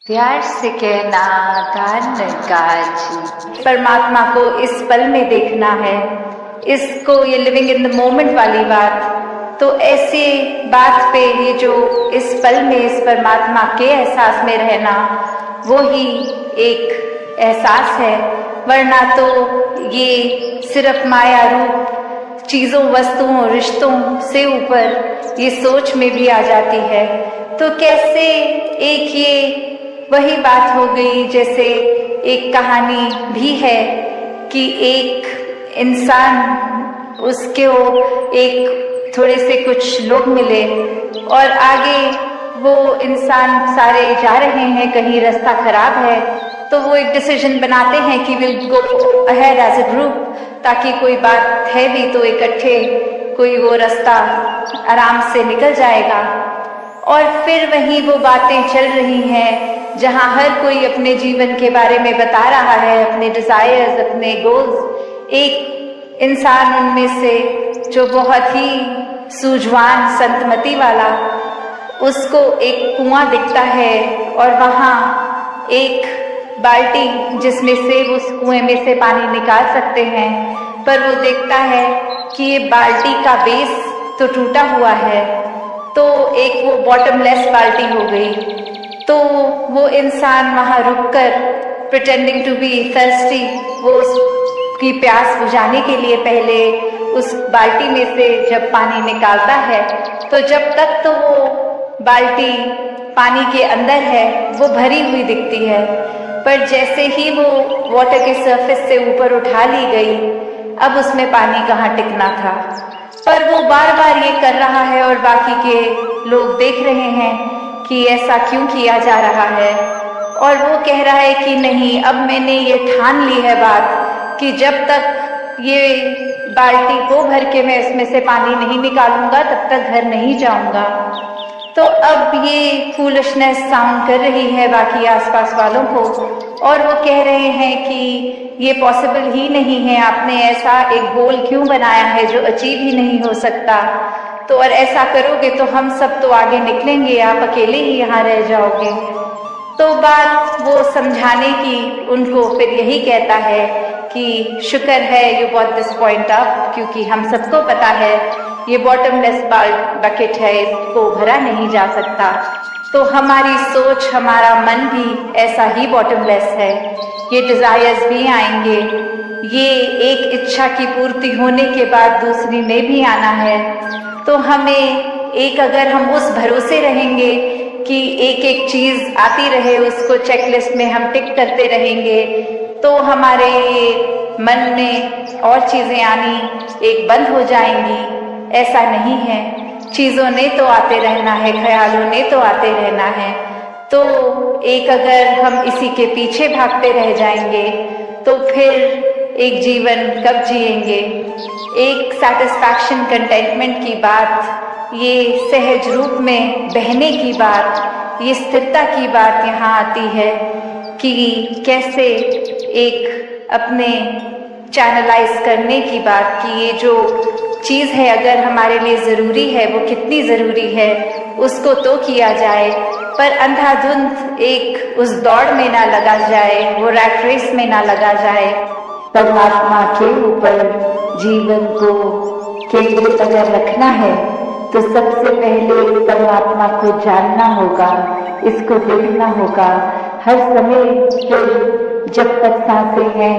प्यार से कहना धन काजी। परमात्मा को इस पल में देखना है, इसको ये लिविंग इन द मोमेंट वाली बात। तो ऐसी बात पे ये जो इस पल में इस परमात्मा के एहसास में रहना, वो ही एक एहसास है। वरना तो ये सिर्फ माया रूप चीज़ों, वस्तुओं, रिश्तों से ऊपर ये सोच में भी आ जाती है। तो कैसे एक ये वही बात हो गई, जैसे एक कहानी भी है कि एक इंसान, उसको एक थोड़े से कुछ लोग मिले और आगे वो इंसान सारे जा रहे हैं, कहीं रास्ता खराब है, तो वो एक डिसीजन बनाते हैं कि will go ahead as a group, ताकि कोई बात है भी तो इकट्ठे कोई वो रास्ता आराम से निकल जाएगा। और फिर वहीं वो बातें चल रही हैं जहाँ हर कोई अपने जीवन के बारे में बता रहा है, अपने डिज़ायर्स, अपने गोल्स। एक इंसान उनमें से जो बहुत ही सूझवान, संतमति वाला, उसको एक कुआं दिखता है और वहाँ एक बाल्टी जिसमें से वो उस कुएं में से पानी निकाल सकते हैं, पर वो देखता है कि ये बाल्टी का बेस तो टूटा हुआ है, तो एक वो बॉटमलेस बाल्टी हो गई। तो वो इंसान वहाँ रुककर प्रिटेंडिंग टू बी थर्स्टी, वो उसकी प्यास बुझाने के लिए पहले उस बाल्टी में से जब पानी निकालता है, तो जब तक तो वो बाल्टी पानी के अंदर है वो भरी हुई दिखती है, पर जैसे ही वो वाटर के सरफेस से ऊपर उठा ली गई, अब उसमें पानी कहाँ टिकना था। पर वो बार बार ये कर रहा है और बाकी के लोग देख रहे हैं कि ऐसा क्यों किया जा रहा है। और वो कह रहा है कि नहीं, अब मैंने ये ठान ली है बात कि जब तक ये बाल्टी को भर के मैं इसमें से पानी नहीं निकालूंगा तब तक घर नहीं जाऊंगा। तो अब ये फूलिशनेस साउंड कर रही है बाकी आसपास वालों को, और वो कह रहे हैं कि ये पॉसिबल ही नहीं है, आपने ऐसा एक गोल क्यों बनाया है जो अचीव ही नहीं हो सकता। तो और ऐसा करोगे तो हम सब तो आगे निकलेंगे, आप अकेले ही यहाँ रह जाओगे। तो बात वो समझाने की उनको फिर यही कहता है कि शुक्र है you bought this point up, क्योंकि हम सबको पता है ये बॉटमलेस बकेट है, इसको भरा नहीं जा सकता। तो हमारी सोच, हमारा मन भी ऐसा ही बॉटमलेस है। ये डिज़ायर्स भी आएंगे, ये एक इच्छा की पूर्ति होने के बाद दूसरी में भी आना है। तो हमें एक, अगर हम उस भरोसे रहेंगे कि एक एक चीज़ आती रहे, उसको चेकलिस्ट में हम टिक करते रहेंगे, तो हमारे मन में और चीज़ें आनी एक बंद हो जाएंगी। ऐसा नहीं है, चीज़ों ने तो आते रहना है, ख्यालों ने तो आते रहना है। तो एक अगर हम इसी के पीछे भागते रह जाएंगे तो फिर एक जीवन कब जिएंगे। एक सेटिस्फैक्शन, कंटेंटमेंट की बात, ये सहज रूप में बहने की बात, ये स्थिरता की बात यहाँ आती है कि कैसे एक अपने चैनलाइज करने की बात कि ये जो चीज़ है अगर हमारे लिए ज़रूरी है, वो कितनी ज़रूरी है उसको तो किया जाए, पर अंधाधुंध एक उस दौड़ में ना लगा जाए, वो रैट रेस में ना लगा जाए। परमात्मा के ऊपर जीवन को केंद्रित अगर रखना है तो सबसे पहले परमात्मा को जानना होगा, इसको देखना होगा। हर समय जब तक सांसें हैं,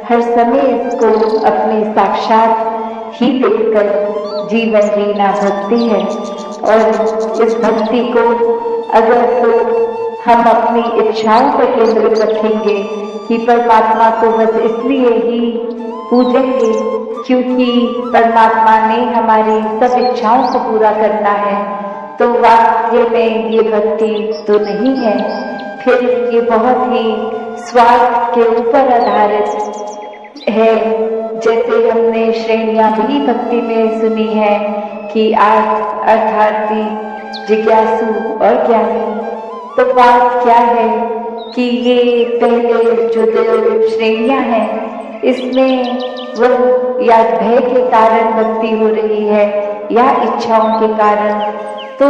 हर समय इसको अपने साक्षात ही देखकर जीवन जीना भक्ति है। और इस भक्ति को अगर तो हम अपनी इच्छाओं पर केंद्रित रखेंगे कि परमात्मा को बस इसलिए ही पूजेंगे क्योंकि परमात्मा ने हमारी सब इच्छाओं को पूरा करना है, तो वास्तव में ये भक्ति तो नहीं है। फिर ये बहुत ही स्वार्थ के ऊपर आधारित है। जैसे हमने श्रेणियां भी भक्ति में सुनी है कि अर्थार्थी, जिज्ञासु और ज्ञानी। तो बात क्या है कि ये पहले जो दो श्रेणियां हैं, इसमें वह या भय के कारण भक्ति हो रही है या इच्छाओं के कारण। तो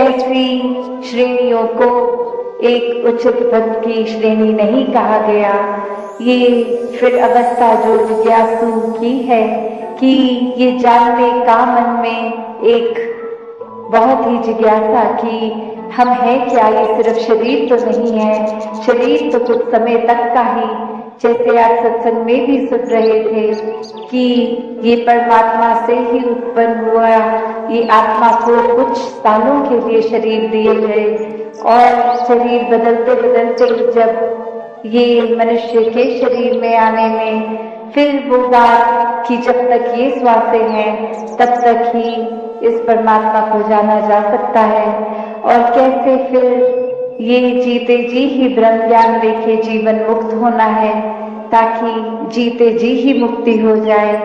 ऐसी श्रेणियों को एक उचित भक्त की श्रेणी नहीं कहा गया। ये फिर अवस्था जो जिज्ञासु की है कि ये जानने का मन में एक बहुत ही जिज्ञासा कि हम हैं क्या, ये सिर्फ शरीर तो नहीं है, शरीर तो कुछ समय तक का ही, जैसे आज सत्संग में भी सुन रहे थे कि ये परमात्मा से ही उत्पन्न हुआ, ये आत्मा को कुछ सालों के लिए शरीर दिए गए और शरीर बदलते बदलते जब ये मनुष्य के शरीर में आने में फिर वो बात कि जब तक ये श्वासें हैं तब तक ही इस परमात्मा को जाना जा सकता है, और कैसे फिर ये जीते जी ही ब्रह्म ज्ञान लेके जीवन मुक्त होना है, ताकि जीते जी ही मुक्ति हो जाए,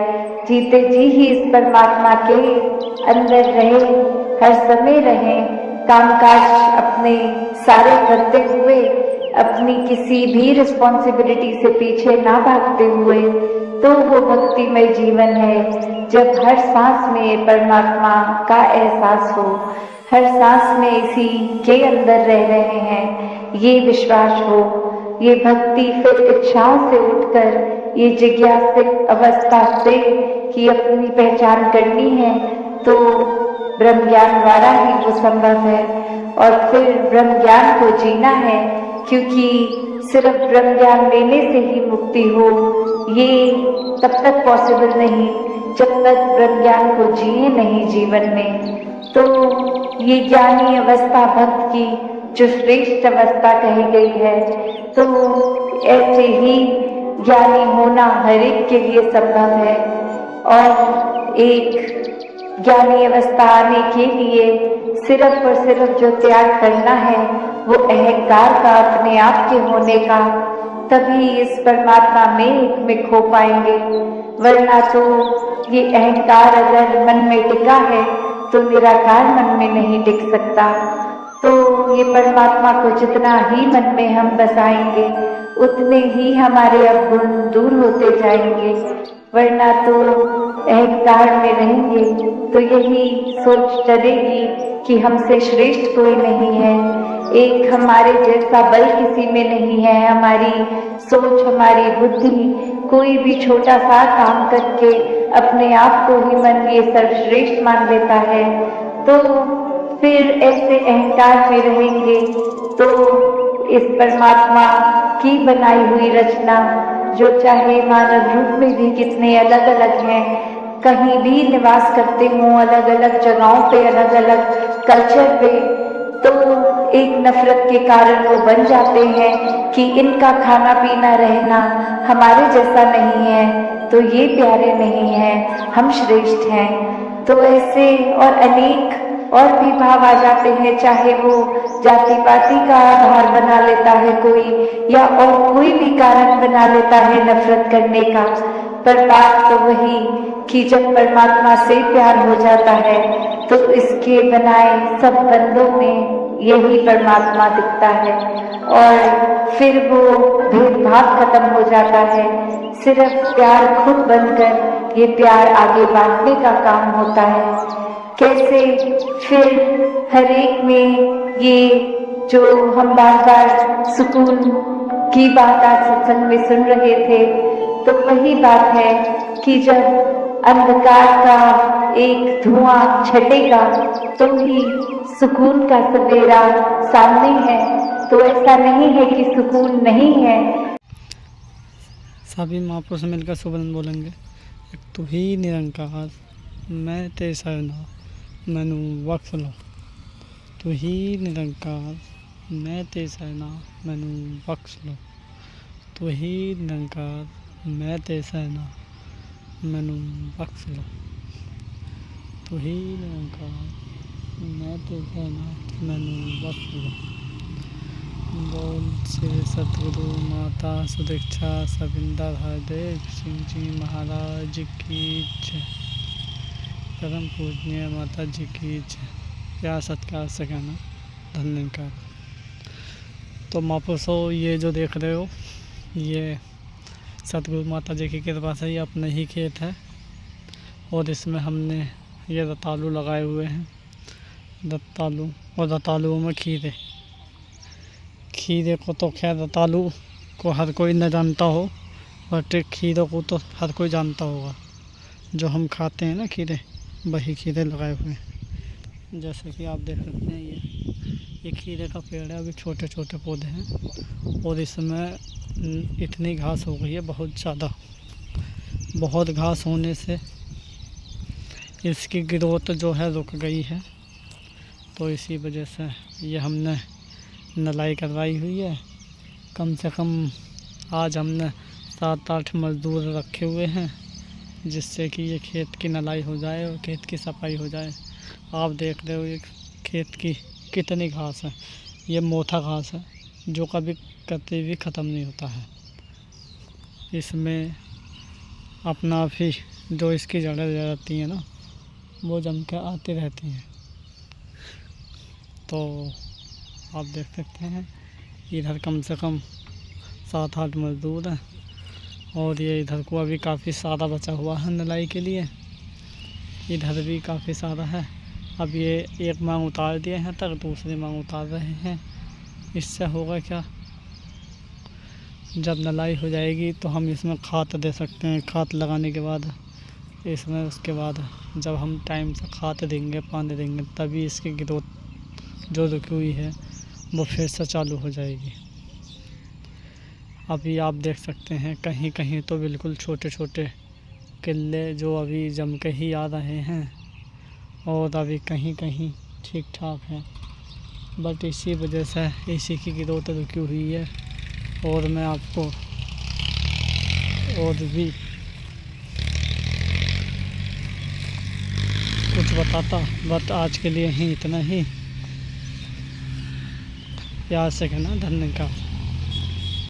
जीते जी ही इस परमात्मा के अंदर रहे, हर समय रहे, कामकाज अपने सारे करते हुए, अपनी किसी भी रिस्पॉन्सिबिलिटी से पीछे ना भागते हुए, तो वो भक्तिमय जीवन है जब हर सांस में परमात्मा का एहसास हो, हर सांस में इसी के अंदर रह रहे हैं, ये विश्वास हो, ये भक्ति फिर इच्छाओं से उठकर ये जिज्ञासित अवस्था से कि अपनी पहचान करनी है तो ब्रह्म ज्ञान द्वारा ही वो संभव है, और फिर ब्रह्म ज्ञान को जीना है, क्योंकि सिर्फ ब्रह्म ज्ञान लेने से ही मुक्ति हो ये तब तक पॉसिबल नहीं जब तक ब्रह्म ज्ञान को जिए नहीं जीवन में। तो ये ज्ञानी अवस्था भक्त की जो श्रेष्ठ अवस्था कही गई है, तो ऐसे ही ज्ञानी होना हर एक के लिए संभव है, और एक ज्ञानी अवस्था आने के लिए सिर्फ और सिर्फ जो त्याग करना है वो अहंकार का, अपने आप के होने का, तभी इस परमात्मा में एक में खो पाएंगे, वरना तो ये अहंकार अगर मन में टिका है तो निराकार मन में नहीं टिक सकता। तो ये परमात्मा को जितना ही मन में हम बसाएंगे उतने ही हमारे अवगुण दूर होते जाएंगे, वरना तो अहंकार में रहेंगे तो यही सोच चलेगी कि हमसे श्रेष्ठ कोई नहीं है, एक हमारे जैसा बल किसी में नहीं है, हमारी सोच, हमारी बुद्धि कोई भी छोटा सा काम करके अपने आप को ही मन ये सर्वश्रेष्ठ मान लेता है, तो फिर ऐसे अहंकार में रहेंगे तो इस परमात्मा की बनाई हुई रचना, जो चाहे मानव रूप में भी कितने अलग अलग हैं, कहीं भी निवास करते हों, अलग अलग जगहों पे, अलग अलग कल्चर पे, तो एक नफरत के कारण वो बन जाते हैं कि इनका खाना पीना रहना हमारे जैसा नहीं है, तो ये प्यारे नहीं हैं, हम श्रेष्ठ हैं। तो ऐसे और अनेक और भी भाव आ जाते हैं, चाहे वो जाति पाति का आधार बना लेता है कोई, या और कोई भी कारण बना लेता है नफरत करने का, पर बात तो वही कि जब परमात्मा से प्यार हो जाता है तो इसके बनाए सब बंदों में यही परमात्मा दिखता है, और फिर वो भेदभाव खत्म हो जाता है, सिर्फ प्यार खुद बनकर ये प्यार आगे बांटने का काम होता है। कैसे फिर हर एक में ये जो हम बार बार सुकून की बात आज सत्संग में सुन रहे थे, तो वही बात है कि जब अंधकार का एक धुआं छटेगा तो ही सुकून का सवेरा सामने है, तो ऐसा नहीं है कि सुकून नहीं है। सभी महापुरुष से मिलकर सुबंध बोलेंगे। एक तू ही निरंकार, मैं ते सरना मैनू बख्श लो। तू ही निरंकार, मैं ते सरना मैनू बख्श लो। तू ही निरंकार, मैं ते सरना मैनू बख्श लो। तू ही निरंकार, मैं ते सरना मैनू बख्श लो। बोल श्री सतगुरु माता सुदीक्षा सविंदर हरदेव सिंह जी महाराज की जय। परम पूजनीय माता जी की जय। प्यार सत्कार से कहना धन्यवाद। तो महापुरुषों, ये जो देख रहे हो ये सतगुरु माता जी की कृपा से ही अपने ही खेत है, और इसमें हमने ये रतालू लगाए हुए हैं, रतालू, और रतालुओं में खीरे। खीरे को तो खैर तालू को हर कोई न जानता हो, बट खीरों को तो हर कोई जानता होगा। जो हम खाते हैं ना खीरे, वही खीरे लगाए हुए हैं। जैसे कि आप देख सकते हैं ये खीरे का पेड़ है। अभी छोटे छोटे पौधे हैं और इसमें इतनी घास हो गई है, बहुत ज़्यादा। बहुत घास होने से इसकी ग्रोथ जो है रुक गई है, तो इसी वजह से ये हमने नलाई करवाई हुई है। कम से कम आज हमने 7-8 मज़दूर रखे हुए हैं, जिससे कि ये खेत की नलाई हो जाए और खेत की सफाई हो जाए। आप देख रहे हो ये खेत की कितनी घास है। ये मोटा घास है जो कभी भी ख़त्म नहीं होता है। इसमें अपना आप ही जो इसकी जड़ें रहती हैं ना, वो जम के आती रहती हैं। तो आप देख सकते हैं इधर कम से कम 7-8 मज़दूर हैं और ये इधर को अभी काफ़ी सारा बचा हुआ है नलाई के लिए। इधर भी काफ़ी सारा है। अब ये एक मांग उतार दिए हैं तक दूसरी मांग उतार रहे हैं। इससे होगा क्या, जब नलाई हो जाएगी तो हम इसमें खाद दे सकते हैं। खाद लगाने के बाद इसमें उसके बाद जब हम टाइम से खाद देंगे, पानी देंगे, तभी इसकी ग्रोथ जो रुकी हुई है वो फिर से चालू हो जाएगी। अभी आप देख सकते हैं कहीं कहीं तो बिल्कुल छोटे छोटे किले जो अभी जम के ही आ रहे हैं और अभी कहीं कहीं ठीक ठाक है। बट इसी वजह से इसी की ग्रोथ रुकी हुई है। और मैं आपको और भी कुछ बताता, बट आज के लिए ही इतना ही। प्यार से कहना धन्यवाद।